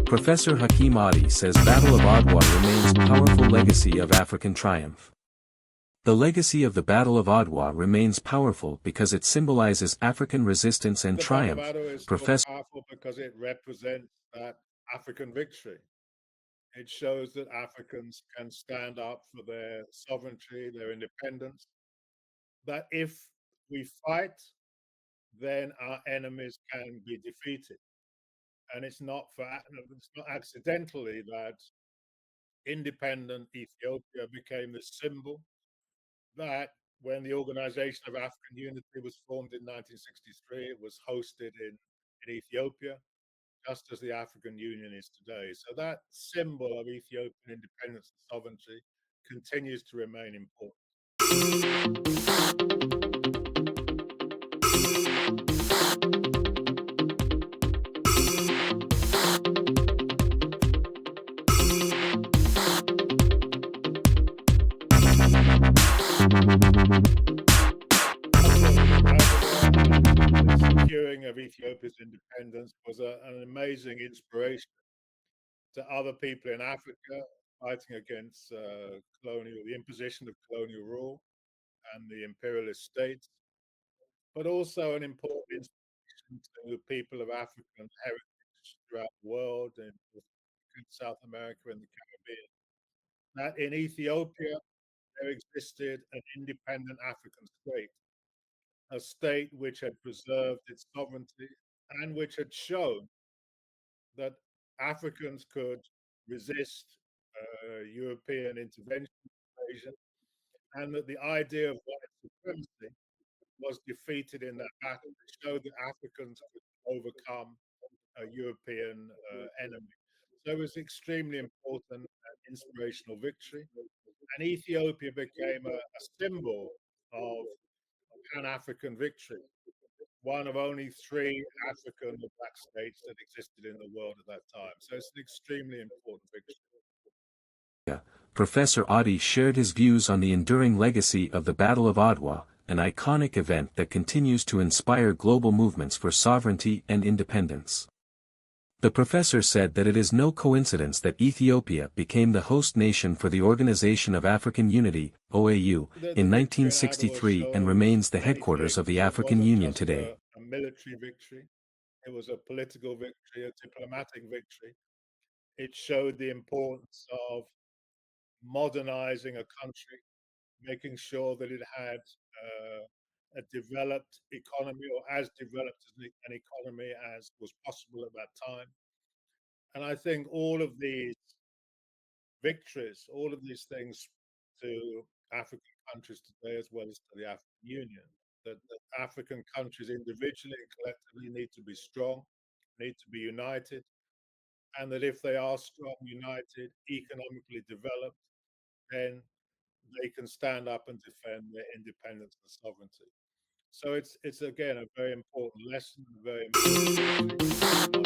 Professor Hakim Adi says Battle of Adwa remains powerful legacy of African triumph. The legacy of the Battle of Adwa remains powerful because it symbolizes African resistance and triumph. The Battle of Adwa is Professor so powerful because it represents that African victory. It shows that Africans can stand up for their sovereignty, their independence, that if we fight, then our enemies can be defeated. And it's not accidentally that independent Ethiopia became the symbol that when the Organization of African Unity was formed in 1963, it was hosted in Ethiopia, just as the African Union is today. So that symbol of Ethiopian independence and sovereignty continues to remain important. The securing of Ethiopia's independence was an amazing inspiration to other people in Africa fighting against the imposition of colonial rule and the imperialist states, but also an important inspiration to people of African heritage throughout the world, in South America and the Caribbean. That in Ethiopia there existed an independent African state, a state which had preserved its sovereignty and which had shown that Africans could resist European intervention in Asia, and that the idea of white supremacy was defeated in that battle. It showed that Africans could overcome a European enemy. So it was extremely important and inspirational victory. And Ethiopia became a symbol of Pan-African victory, one of only 3 African or black states that existed in the world at that time. So it's an extremely important victory. Professor Adi shared his views on the enduring legacy of the Battle of Adwa, an iconic event that continues to inspire global movements for sovereignty and independence. The professor said that it is no coincidence that Ethiopia became the host nation for the Organization of African Unity, OAU, in 1963 and remains the headquarters of the African Union today. A military victory. It was a political victory, a diplomatic victory. It showed the importance of modernizing a country, making sure that it had a developed economy, or as developed an economy as was possible at that time. And I think all of these victories, all of these things to African countries today, as well as to the African Union, that African countries individually and collectively need to be strong, need to be united, and that if they are strong, united, economically developed, then they can stand up and defend their independence and sovereignty. So it's again a very important lesson, a very important